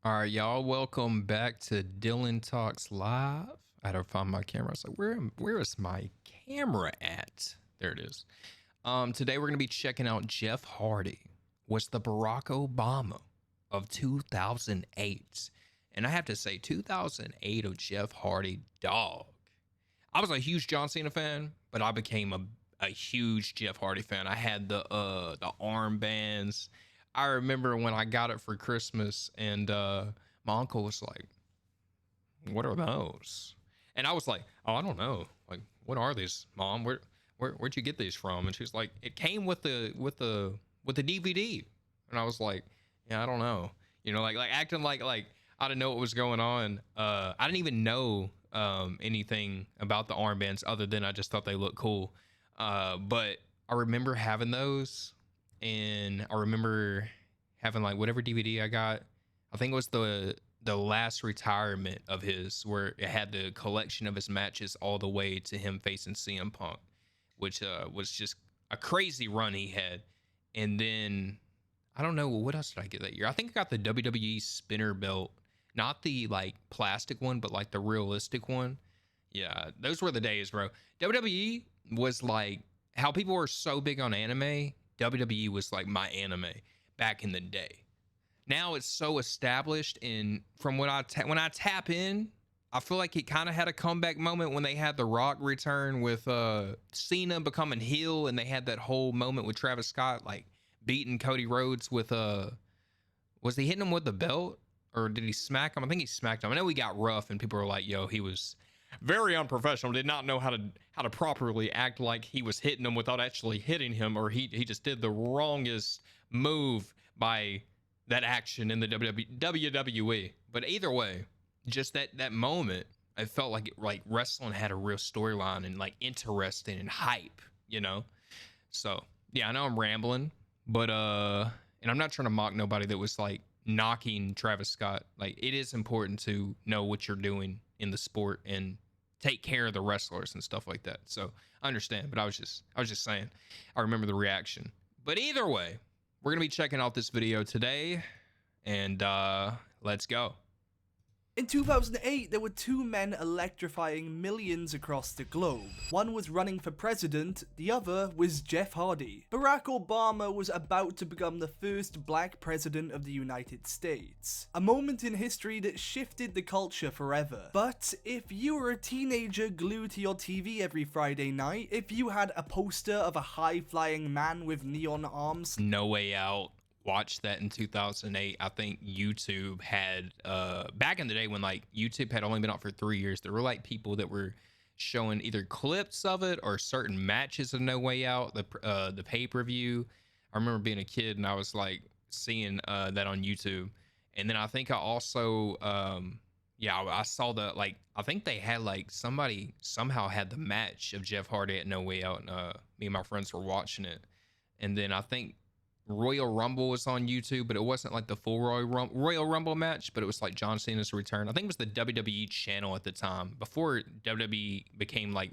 All right, y'all. Welcome back to Dylan Talks Live. I had to find my camera. I was like, where is my camera at? There it is. Today we're gonna be checking out Jeff Hardy. Was the Barack Obama of 2008, and I have to say, 2008 of Jeff Hardy, dog. I was a huge John Cena fan, but I became a huge Jeff Hardy fan. I had the armbands. I remember when I got it for Christmas, and my uncle was like, "What are those?" And I was like, "Oh, I don't know. Like, what are these, Mom? Where'd you get these from?" And she was like, "It came with the DVD." And I was like, "Yeah, I don't know." Like acting like I didn't know what was going on. I didn't even know anything about the armbands other than I just thought they looked cool. But I remember having those, and I remember having like whatever DVD I got. I think it was the last retirement of his, where it had the collection of his matches all the way to him facing CM Punk, which was just a crazy run he had. And then I don't know what else did I get that year. I think I got the WWE spinner belt, not the like plastic one, but like the realistic one. Yeah, those were the days, bro. WWE was like how people were so big on anime. WWE was like my anime back in the day. Now it's so established, and from what when I tap in, I feel like it kind of had a comeback moment when they had The Rock return with Cena becoming heel, and they had that whole moment with Travis Scott like beating Cody Rhodes with was he hitting him with the belt, or did he smack him? I think he smacked him. I know he got rough, and people were like, "Yo, he was very unprofessional. Did not know how to properly act like he was hitting him without actually hitting him, or he just did the wrongest move by that action in the WWE." But either way, just that moment, I felt like like wrestling had a real storyline and like interesting and hype, you know. So yeah, I know I'm rambling, but and I'm not trying to mock nobody that was like knocking Travis Scott. Like, it is important to know what you're doing in the sport and take care of the wrestlers and stuff like that. So I understand, but I was just saying, I remember the reaction. But either way, we're gonna be checking out this video today, and let's go. In 2008, there were two men electrifying millions across the globe. One was running for president, the other was Jeff Hardy. Barack Obama was about to become the first black president of the United States. A moment in history that shifted the culture forever. But if you were a teenager glued to your TV every Friday night, if you had a poster of a high-flying man with neon arms, No Way Out, watched that in 2008. I think YouTube had back in the day when like YouTube had only been out for 3 years, there were like people that were showing either clips of it or certain matches of No Way Out, the pay-per-view. I remember being a kid and I was like seeing that on YouTube. And then I think I also yeah, I saw the, like, I think they had like somebody somehow had the match of Jeff Hardy at No Way Out, and me and my friends were watching it. And then I think Royal Rumble was on YouTube, but it wasn't like the full Royal Rumble match, but it was like John Cena's return. I think it was the WWE channel at the time, before WWE became like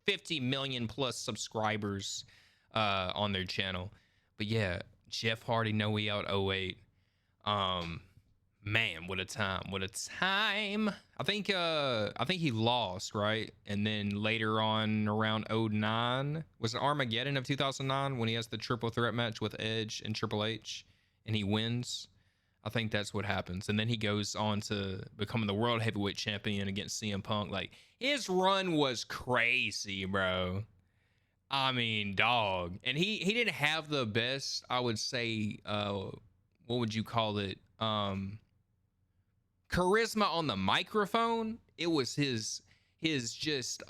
50 million plus subscribers on their channel. But yeah, Jeff Hardy, No Way Out 08. Man, what a time. What a time. I think he lost, right? And then later on around 09, was it Armageddon of 2009 when he has the triple threat match with Edge and Triple H and he wins? I think that's what happens. And then he goes on to becoming the world heavyweight champion against CM Punk. Like, his run was crazy, bro. I mean, dog. And he didn't have the best, I would say, what would you call it? Charisma on the microphone. It was his just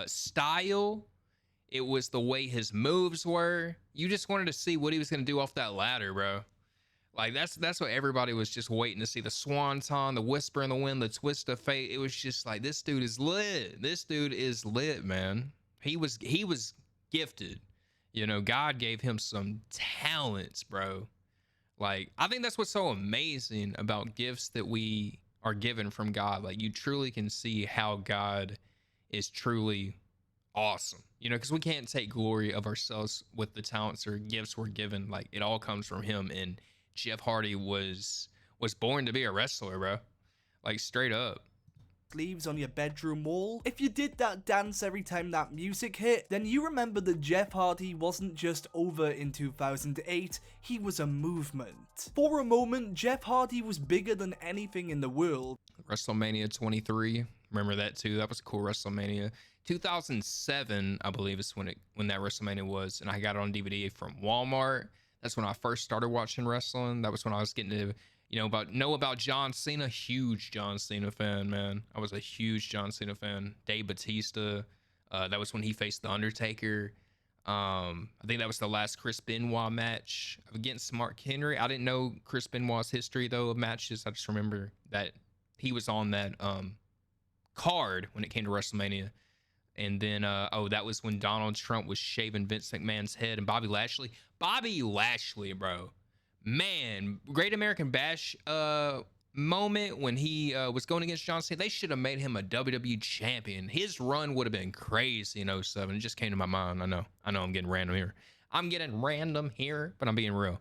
style. It was the way his moves were. You just wanted to see what he was gonna do off that ladder, bro. Like, that's what everybody was just waiting to see. The swanton, the whisper in the wind, the twist of fate. It was just like, this dude is lit. This dude is lit, man. He was gifted. You know, God gave him some talents, bro. Like, I think that's what's so amazing about gifts that we are given from God. Like, you truly can see how God is truly awesome, you know, because we can't take glory of ourselves with the talents or gifts we're given. Like, it all comes from him. And Jeff Hardy was was born to be a wrestler, bro. Like straight up. Sleeves on your bedroom wall. If you did that dance every time that music hit, then you remember that Jeff Hardy wasn't just over in 2008, he was a movement. For a moment, Jeff Hardy was bigger than anything in the world. WrestleMania 23, remember that too? That was a cool WrestleMania. 2007, I believe, is when that WrestleMania was, and I got it on DVD from Walmart. That's when I first started watching wrestling. That was when I was getting to know about John Cena. Huge John Cena fan, man. I was a huge John Cena fan. Dave Bautista. That was when he faced The Undertaker. I think that was the last Chris Benoit match against Mark Henry. I didn't know Chris Benoit's history, though, of matches. I just remember that he was on that card when it came to WrestleMania. And then, that was when Donald Trump was shaving Vince McMahon's head and Bobby Lashley. Bobby Lashley, bro. Man, Great American Bash moment when he was going against John Cena. They should have made him a WWE champion. His run would have been crazy in 07. It just came to my mind. I know I'm getting random here, but I'm being real.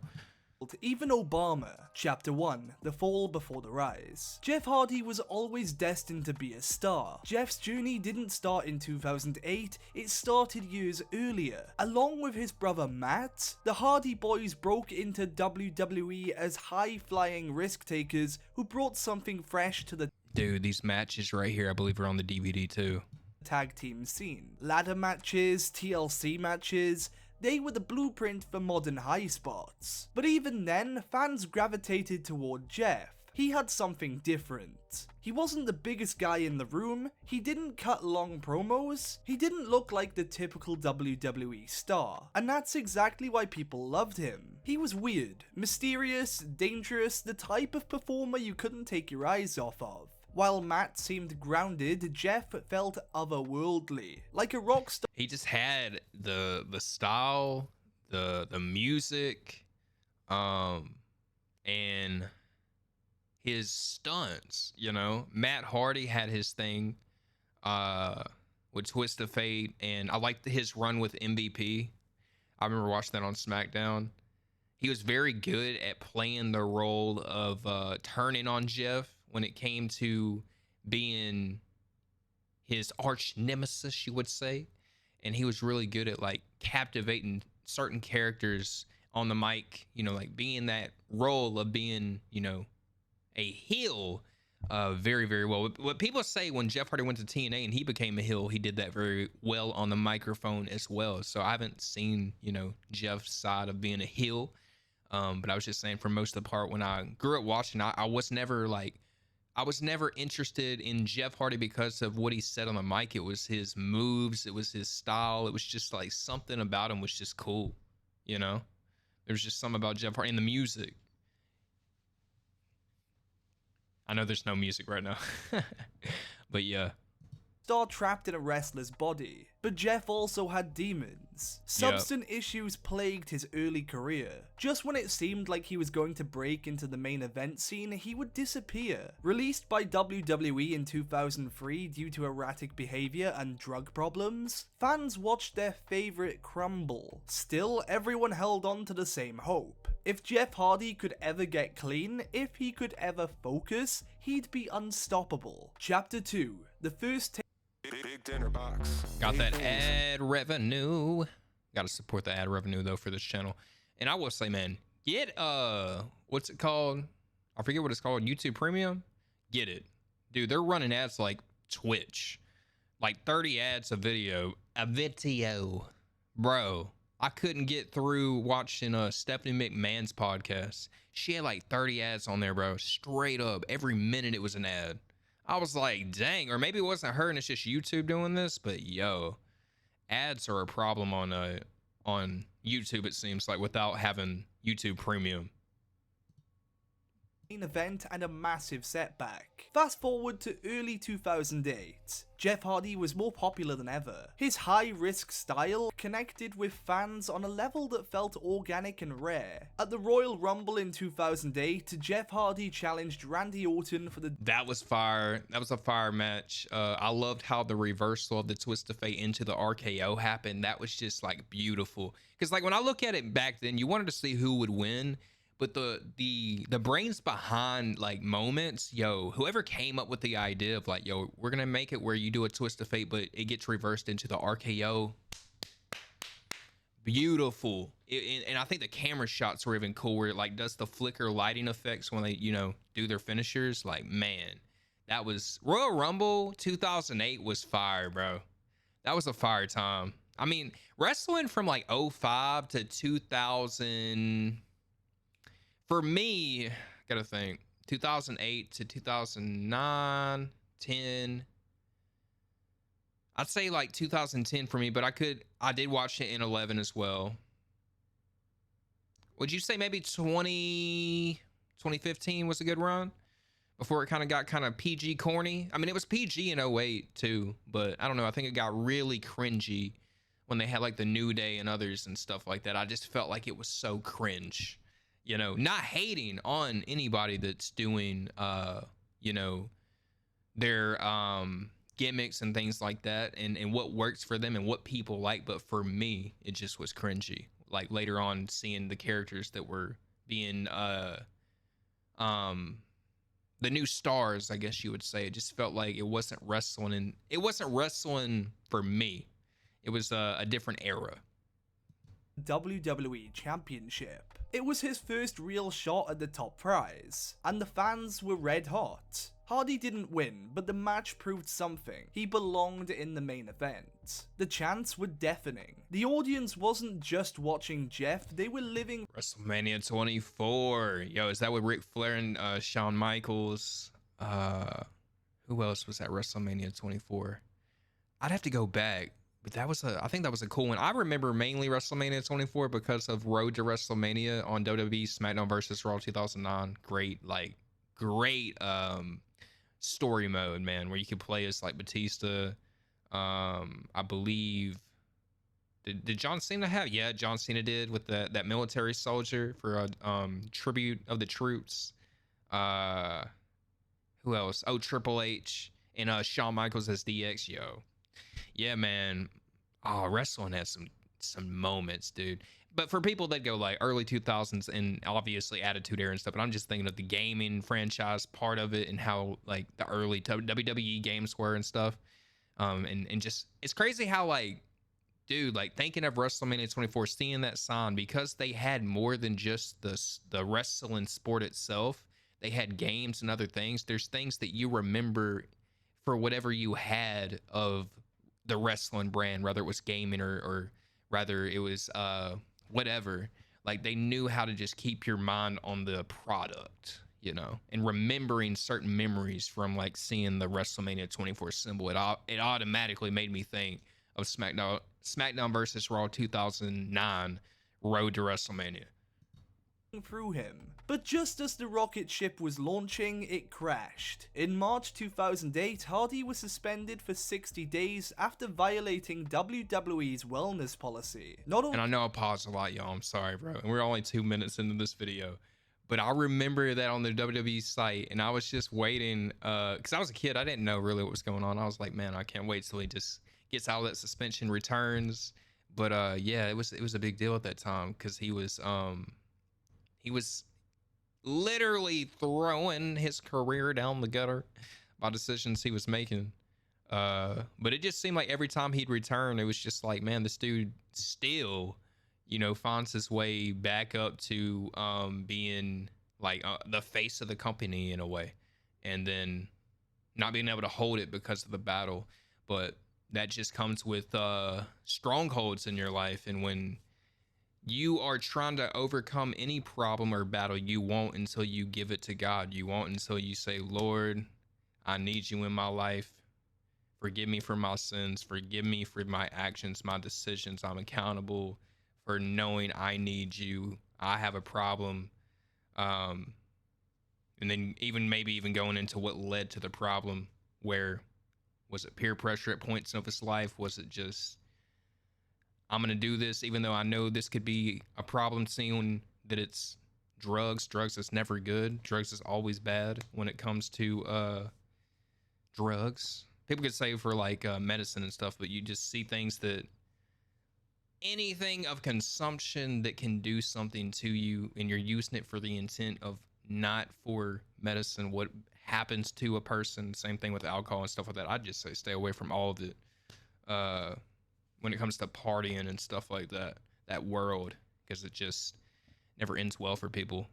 Even Obama. Chapter 1. The Fall Before the Rise. Jeff Hardy was always destined to be a star. Jeff's journey didn't start in 2008, it started years earlier. Along with his brother Matt, the Hardy boys broke into WWE as high-flying risk-takers who brought something fresh to the Dude, these matches right here, I believe, are on the DVD too. Tag team scene. Ladder matches, TLC matches, they were the blueprint for modern high spots. But even then, fans gravitated toward Jeff. He had something different. He wasn't the biggest guy in the room, he didn't cut long promos, he didn't look like the typical WWE star. And that's exactly why people loved him. He was weird, mysterious, dangerous, the type of performer you couldn't take your eyes off of. While Matt seemed grounded, Jeff felt otherworldly, like a rock star. He just had the style, the music, and his stunts. Matt Hardy had his thing with Twist of Fate, and I liked his run with MVP. I remember watching that on SmackDown. He was very good at playing the role of turning on Jeff when it came to being his arch nemesis, you would say. And he was really good at like captivating certain characters on the mic, like being that role of being, a heel very, very well. What people say when Jeff Hardy went to TNA and he became a heel, he did that very well on the microphone as well. So I haven't seen, Jeff's side of being a heel. But I was just saying, for most of the part, when I grew up watching, I was never interested in Jeff Hardy because of what he said on the mic. It was his moves, it was his style, it was just like something about him was just cool, There's just something about Jeff Hardy and the music. I know there's no music right now, but yeah. Star trapped in a wrestler's body. But Jeff also had demons. Substance issues plagued his early career. Just when it seemed like he was going to break into the main event scene, he would disappear. Released by WWE in 2003 due to erratic behavior and drug problems, fans watched their favorite crumble. Still, everyone held on to the same hope. If Jeff Hardy could ever get clean, if he could ever focus, he'd be unstoppable. Chapter 2. The first Big dinner box. Got that ad revenue. Got to support the ad revenue though for this channel. And I will say, man, get what's it called? I forget what it's called. YouTube Premium. Get it, dude. They're running ads like Twitch, like 30 ads a video, bro. I couldn't get through watching Stephanie McMahon's podcast. She had like 30 ads on there, bro. Straight up, every minute it was an ad. I was like, dang, or maybe it wasn't her and it's just YouTube doing this, but yo, ads are a problem on YouTube, it seems like, without having YouTube Premium. Event and a massive setback. Fast forward to early 2008. Jeff Hardy was more popular than ever. His high-risk style connected with fans on a level that felt organic and rare. At the Royal Rumble in 2008, Jeff Hardy challenged Randy Orton for the... That was fire. That was a fire match. I loved how the reversal of the Twist of Fate into the RKO happened. That was just like beautiful. Because like when I look at it back then, you wanted to see who would win. But the brains behind like moments, yo, whoever came up with the idea of like, yo, we're gonna make it where you do a twist of fate, but it gets reversed into the RKO. Beautiful. And I think the camera shots were even cool, where it like does the flicker lighting effects when they, you know, do their finishers. Like, man, that was Royal Rumble 2008 was fire, bro. That was a fire time. I mean, wrestling from like 05 to 2000, for me, gotta think, 2008 to 2009, 10. I'd say like 2010 for me, but I did watch it in 11 as well. Would you say maybe 2015 was a good run before it kind of got kind of PG corny? I mean, it was PG in 08 too, but I don't know. I think it got really cringy when they had like the New Day and others and stuff like that. I just felt like it was so cringe, you know, not hating on anybody that's doing, you know, their, gimmicks and things like that, and what works for them and what people like. But for me, it just was cringy. Like later on, seeing the characters that were being the new stars, I guess you would say, it just felt like it wasn't wrestling, and it wasn't wrestling for me. It was a different era. WWE Championship. It was his first real shot at the top prize, and the fans were red hot. Hardy didn't win, but the match proved something. He belonged in the main event. The chants were deafening. The audience wasn't just watching Jeff, they were living WrestleMania 24. Yo, is that with Ric Flair and Shawn Michaels? Who else was at WrestleMania 24? I'd have to go back. But I think that was a cool one. I remember mainly WrestleMania 24 because of Road to WrestleMania on WWE SmackDown vs. Raw 2009. Great story mode, man, where you could play as like Batista. I believe did John Cena have? Yeah, John Cena did, with that military soldier for a tribute of the troops. Who else? Oh, Triple H and Shawn Michaels as DX. Yo. Yeah, man. Oh, wrestling has some moments, dude. But for people that go like early 2000s and obviously Attitude Era and stuff, but I'm just thinking of the gaming franchise part of it and how like the early WWE games were and stuff. And just, it's crazy how like, dude, like thinking of WrestleMania 24, seeing that sign, because they had more than just the wrestling sport itself. They had games and other things. There's things that you remember for whatever you had of the wrestling brand, whether it was gaming or rather it was whatever. Like they knew how to just keep your mind on the product, you know, and remembering certain memories from like seeing the WrestleMania 24 symbol. It automatically made me think of SmackDown versus Raw 2009, Road to WrestleMania. through him. But just as the rocket ship was launching, it crashed. In March 2008, Hardy was suspended for 60 days after violating WWE's wellness policy. And I know I paused a lot, y'all. I'm sorry, bro. And we're only 2 minutes into this video. But I remember that on the WWE site, and I was just waiting, because I was a kid. I didn't know really what was going on. I was like, man, I can't wait till he just gets out of that suspension, returns. But yeah, it was a big deal at that time, because he was literally throwing his career down the gutter by decisions he was making. But it just seemed like every time he'd return, it was just like, man, this dude still, you know, finds his way back up to being like the face of the company in a way, and then not being able to hold it because of the battle. But that just comes with strongholds in your life, and when you are trying to overcome any problem or battle, you won't until you give it to God. You won't until you say, Lord, I need you in my life. Forgive me for my sins. Forgive me for my actions, my decisions. I'm accountable for knowing I need you. I have a problem. And then maybe even going into what led to the problem. Where was it peer pressure at points of his life? Was it just, I'm going to do this even though I know this could be a problem, seeing that it's drugs. Drugs is never good. Drugs is always bad when it comes to drugs. People could say for like medicine and stuff, but you just see things that anything of consumption that can do something to you and you're using it for the intent of not for medicine, what happens to a person, same thing with alcohol and stuff like that, I'd just say stay away from all of it. When it comes to partying and stuff like that, that world, because it just never ends well for people.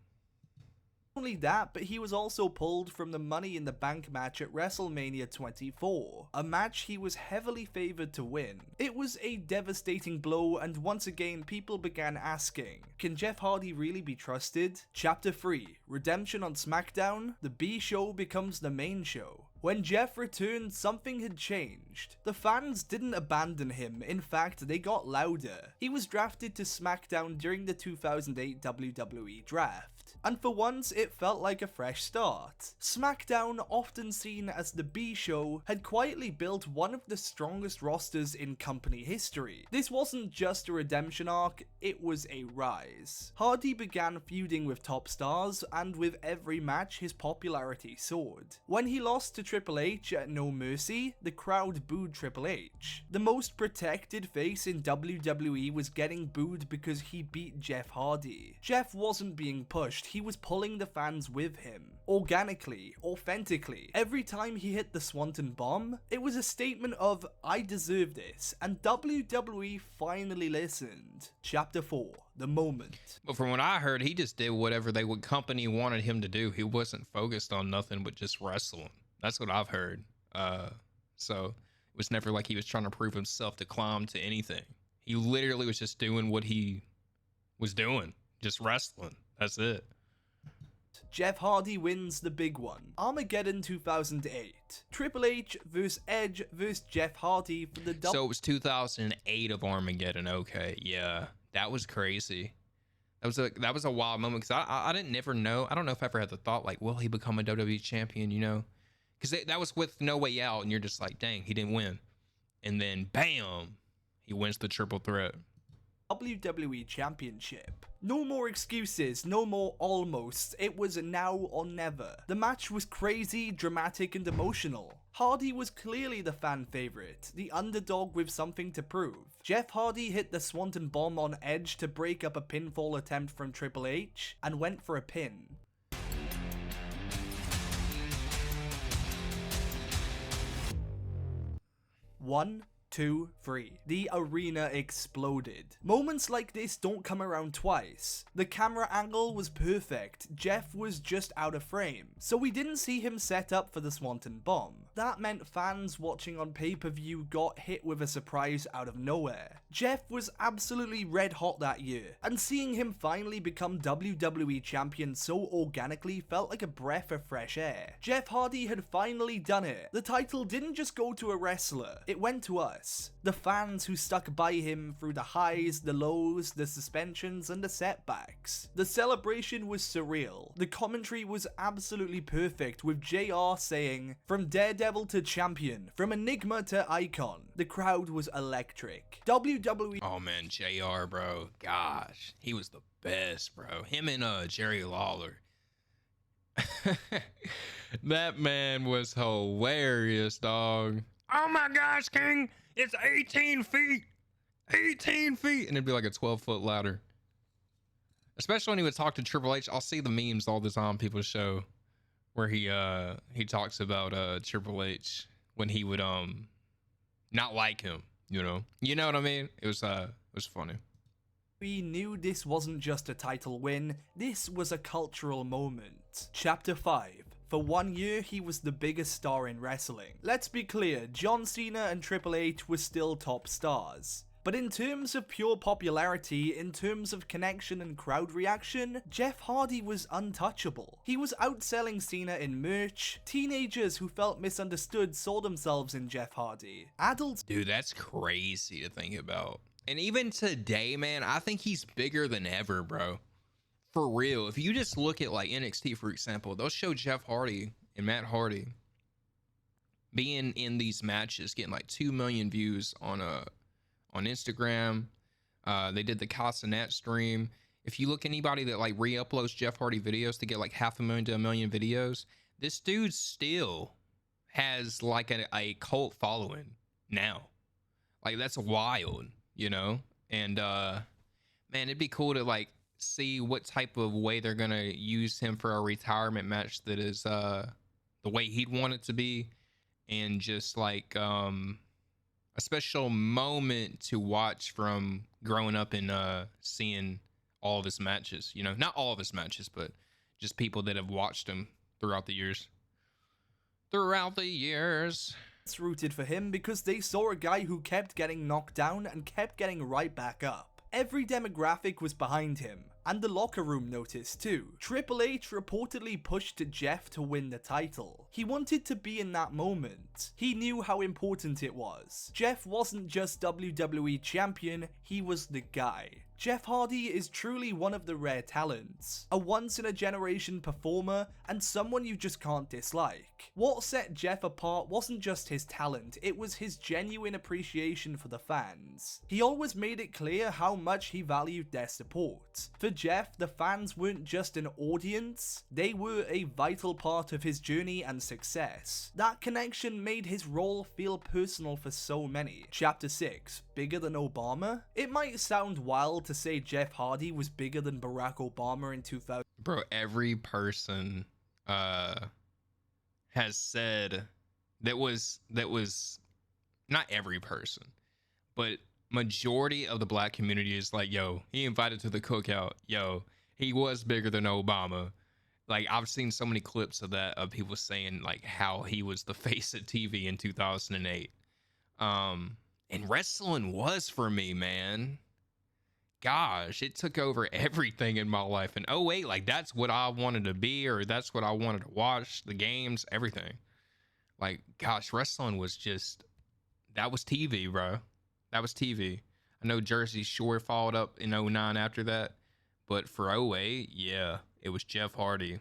Not only that, but he was also pulled from the Money in the Bank match at WrestleMania 24, a match he was heavily favored to win. It was a devastating blow, and once again people began asking, can Jeff Hardy really be trusted? Chapter 3, Redemption on SmackDown, the B show becomes the main show. When Jeff returned, something had changed. The fans didn't abandon him, in fact they got louder. He was drafted to SmackDown during the 2008 WWE draft, and for once it felt like a fresh start. SmackDown, often seen as the B show, had quietly built one of the strongest rosters in company history. This wasn't just a redemption arc, it was a rise. Hardy began feuding with top stars, and with every match his popularity soared. When he lost to Triple H at No Mercy, the crowd booed Triple H. The most protected face in WWE was getting booed because he beat Jeff Hardy. Jeff wasn't being pushed, he was pulling the fans with him. Organically, authentically. Every time he hit the Swanton Bomb, it was a statement of, I deserve this, and WWE finally listened. Chapter 4, The Moment. But from what I heard, he just did whatever company wanted him to do. He wasn't focused on nothing but just wrestling. That's what I've heard. So it was never like he was trying to prove himself to climb to anything. He literally was just doing what he was doing, just wrestling. That's it. Jeff Hardy wins the big one. Armageddon 2008. Triple H vs Edge vs Jeff Hardy for the So it was 2008 of Armageddon. Okay, yeah, that was crazy. That was a wild moment because I didn't never know. I don't know if I ever had the thought like, will he become a WWE champion? You know, because that was with No Way Out, and you're just like, dang, he didn't win, and then bam, he wins the triple threat. WWE Championship. No more excuses, no more almost, it was now or never. The match was crazy, dramatic and emotional. Hardy was clearly the fan favourite, the underdog with something to prove. Jeff Hardy hit the Swanton Bomb on Edge to break up a pinfall attempt from Triple H, and went for a pin. One, 2, 3. The arena exploded. Moments like this don't come around twice. The camera angle was perfect. Jeff was just out of frame, so we didn't see him set up for the Swanton Bomb. That meant fans watching on pay-per-view got hit with a surprise out of nowhere. Jeff was absolutely red hot that year, and seeing him finally become WWE champion so organically felt like a breath of fresh air. Jeff Hardy had finally done it. The title didn't just go to a wrestler, it went to us. The fans who stuck by him through the highs, the lows, the suspensions, and the setbacks. The celebration was surreal. The commentary was absolutely perfect, with JR saying, "From Daredevil to champion, from enigma to icon." The crowd was electric. WWE. Oh man, JR, bro. Gosh, he was the best, bro. Him and Jerry Lawler. That man was hilarious, dog. Oh my gosh, King, it's 18 feet. 18 feet. And it'd be like a 12-foot ladder. Especially when he would talk to Triple H. I'll see the memes all the time people show where he talks about Triple H when he would not like him, you know. You know what I mean? It was funny. We knew this wasn't just a title win, this was a cultural moment. Chapter 5. For 1 year, he was the biggest star in wrestling. Let's be clear, John Cena and Triple H were still top stars. But in terms of pure popularity, in terms of connection and crowd reaction, Jeff Hardy was untouchable. He was outselling Cena in merch. Teenagers who felt misunderstood saw themselves in Jeff Hardy. Adults. Dude, that's crazy to think about. And even today, man, I think he's bigger than ever, bro. For real. If you just look at like NXT, for example, they'll show Jeff Hardy and Matt Hardy being in these matches, getting like 2 million views on Instagram. They did the Casanat stream. If you look anybody that like re-uploads Jeff Hardy videos to get like 500,000 to 1 million videos, this dude still has like a cult following now. Like that's wild, you know? And man, it'd be cool to like see what type of way they're gonna use him for a retirement match that is the way he'd want it to be, and just like a special moment to watch from growing up and seeing all of his matches. You know, not all of his matches, but just people that have watched him throughout the years. Throughout the years. Rooted for him because they saw a guy who kept getting knocked down and kept getting right back up. Every demographic was behind him, and the locker room noticed too. Triple H reportedly pushed Jeff to win the title. He wanted to be in that moment. He knew how important it was. Jeff wasn't just WWE champion, he was the guy. Jeff Hardy is truly one of the rare talents, a once-in-a-generation performer, and someone you just can't dislike. What set Jeff apart wasn't just his talent, it was his genuine appreciation for the fans. He always made it clear how much he valued their support. For Jeff, the fans weren't just an audience, they were a vital part of his journey and success. That connection made his role feel personal for so many. Chapter 6, bigger than Obama? It might sound wild to say Jeff Hardy was bigger than Barack Obama in 2000. Bro, every person has said that was not every person, but majority of the black community is like, yo, he invited to the cookout, yo, he was bigger than Obama. Like, I've seen so many clips of that, of people saying like how he was the face of TV in 2008. And wrestling was for me, man. Gosh, it took over everything in my life. In 08, like, that's what I wanted to be, or that's what I wanted to watch, the games, everything. Like, gosh, wrestling was just, that was TV, bro. That was TV. I know Jersey Shore followed up in 09 after that, but for 08, yeah, it was Jeff Hardy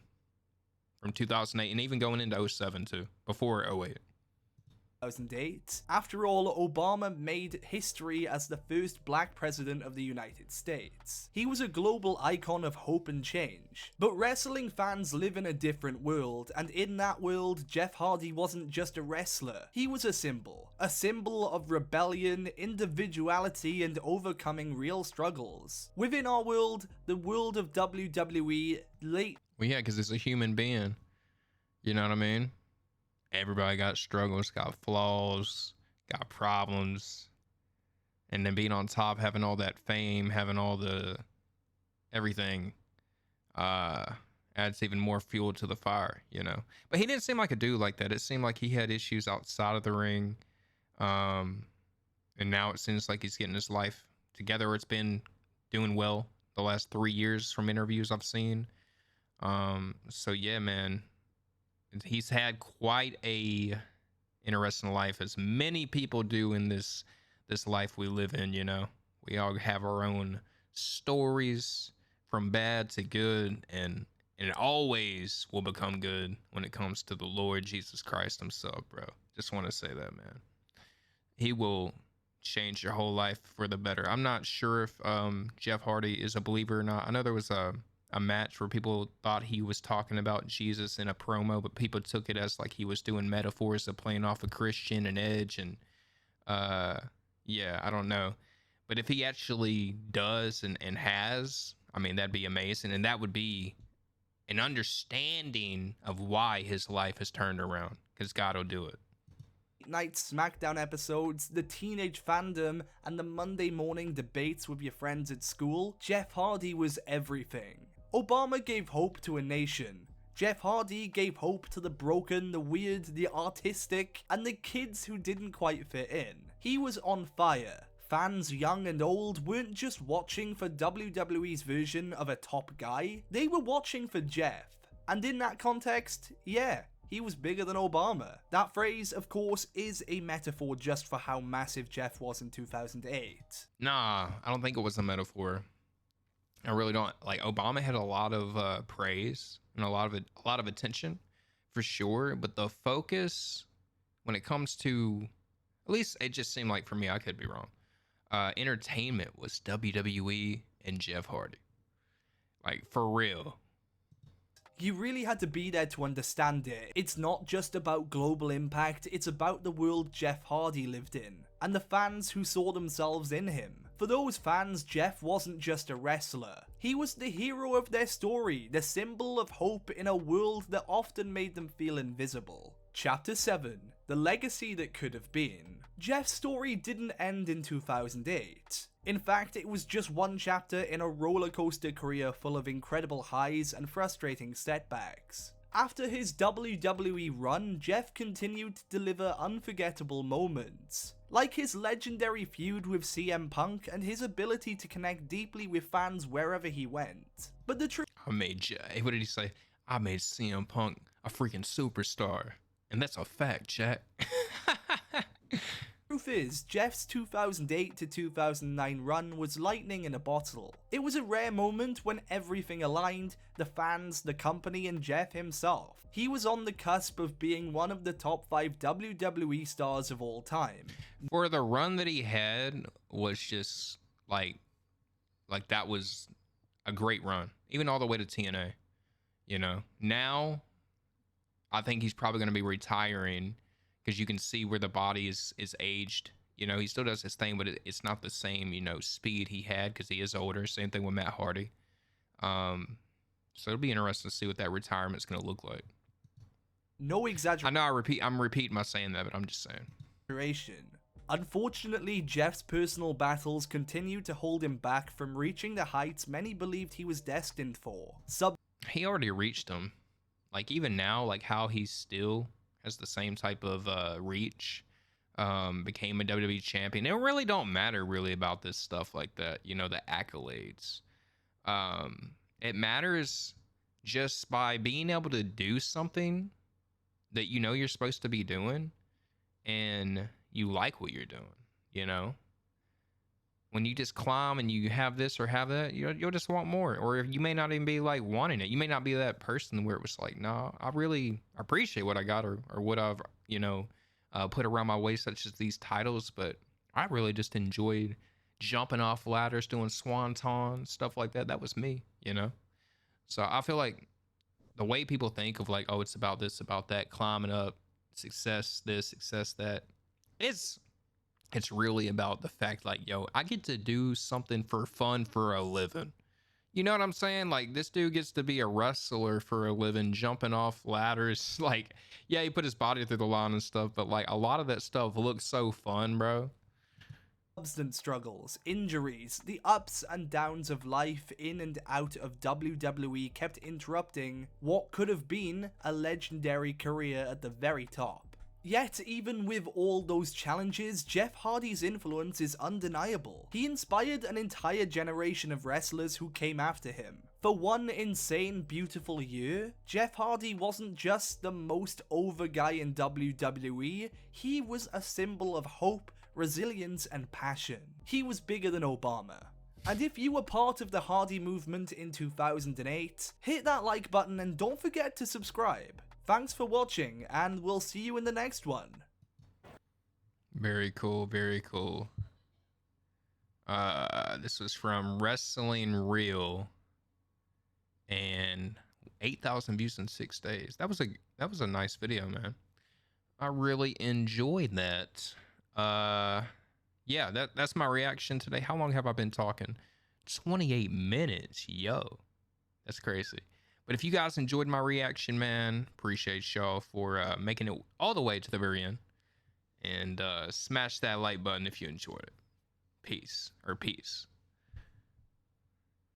from 2008, and even going into 07 too, before 08. 2008. After all, Obama made history as the first black president of the United States. He was a global icon of hope and change. But wrestling fans live in a different world, and in that world, Jeff Hardy wasn't just a wrestler. He was a symbol of rebellion, individuality, and overcoming real struggles. Within our world, the world of WWE late. Well, yeah, because it's a human being. You know what I mean? Everybody got struggles, got flaws, got problems. And then being on top, having all that fame, having all the everything, adds even more fuel to the fire, you know. But he didn't seem like a dude like that. It seemed like he had issues outside of the ring. And now it seems like he's getting his life together. It's been doing well the last 3 years from interviews I've seen. So yeah, man. He's had quite a interesting life, as many people do in this life we live in, you know. We all have our own stories from bad to good, and it always will become good when it comes to the Lord Jesus Christ himself, bro. Just want to say that, man. He will change your whole life for the better. I'm not sure if Jeff Hardy is a believer or not. I know there was a match where people thought he was talking about Jesus in a promo, but people took it as like he was doing metaphors of playing off a Christian and Edge, and yeah, I don't know. But if he actually does and has, I mean, that'd be amazing, and that would be an understanding of why his life has turned around, because God will do it. Night SmackDown episodes, the teenage fandom, and the Monday morning debates with your friends at school, Jeff Hardy was everything. Obama gave hope to a nation. Jeff Hardy gave hope to the broken, the weird, the artistic, and the kids who didn't quite fit in. He was on fire. Fans young and old weren't just watching for WWE's version of a top guy, they were watching for Jeff. And in that context, yeah, he was bigger than Obama. That phrase, of course, is a metaphor just for how massive Jeff was in 2008. Nah, I don't think it was a metaphor. I really don't. Like, Obama had a lot of praise and a lot of attention, for sure. But the focus, when it comes to, at least it just seemed like for me, I could be wrong, entertainment was WWE and Jeff Hardy. Like, for real. You really had to be there to understand it. It's not just about global impact, it's about the world Jeff Hardy lived in, and the fans who saw themselves in him. For those fans, Jeff wasn't just a wrestler. He was the hero of their story, the symbol of hope in a world that often made them feel invisible. Chapter 7. The Legacy That Could Have Been. Jeff's story didn't end in 2008. In fact, it was just one chapter in a roller coaster career full of incredible highs and frustrating setbacks. After his WWE run, Jeff continued to deliver unforgettable moments, like his legendary feud with CM Punk and his ability to connect deeply with fans wherever he went. But the truth What did he say? I made CM Punk a freaking superstar. And that's a fact, chat. is, Jeff's 2008 to 2009 run was lightning in a bottle. It was a rare moment when everything aligned, the fans, the company, and Jeff himself. He was on the cusp of being one of the top 5 WWE stars of all time. For the run that he had was just like that was a great run, even all the way to TNA. You know, now I think he's probably going to be retiring because you can see where the body is aged. You know, he still does his thing, but it's not the same, you know, speed he had because he is older. Same thing with Matt Hardy. So it'll be interesting to see what that retirement's going to look like. No exaggeration. I know I'm repeating my saying that, but I'm just saying. Unfortunately, Jeff's personal battles continued to hold him back from reaching the heights many believed he was destined for. He already reached them. Like, even now, like how he still has the same type of reach, became a WWE champion. It really don't matter really about this stuff like that, you know, the accolades. It matters just by being able to do something that you know you're supposed to be doing and you like what you're doing, you know? When you just climb and you have this or have that, you'll just want more. Or you may not even be like wanting it. You may not be that person where it was like, nah, I really appreciate what I got or what I've, you know, put around my waist, such as these titles. But I really just enjoyed jumping off ladders, doing swanton, stuff like that. That was me, you know? So I feel like the way people think of like, oh, it's about this, about that, climbing up, success this, success that, it's really about the fact like, yo, I get to do something for fun for a living. You know what I'm saying? Like, this dude gets to be a wrestler for a living, jumping off ladders. Like, yeah, he put his body through the line and stuff, but like a lot of that stuff looks so fun, bro. Substance struggles, injuries, the ups and downs of life in and out of WWE kept interrupting what could have been a legendary career at the very top. Yet, even with all those challenges, Jeff Hardy's influence is undeniable. He inspired an entire generation of wrestlers who came after him. For one insane, beautiful year, Jeff Hardy wasn't just the most over guy in WWE, he was a symbol of hope, resilience, and passion. He was bigger than Obama. And if you were part of the Hardy movement in 2008, hit that like button and don't forget to subscribe. Thanks for watching, and we'll see you in the next one. Very cool, very cool. This was from Wrestling Real, and 8,000 views in 6 days. That was a nice video, man. I really enjoyed that. Yeah, that's my reaction today. How long have I been talking? 28 minutes, yo. That's crazy. But if you guys enjoyed my reaction, man, appreciate y'all for making it all the way to the very end. And smash that like button if you enjoyed it. Peace.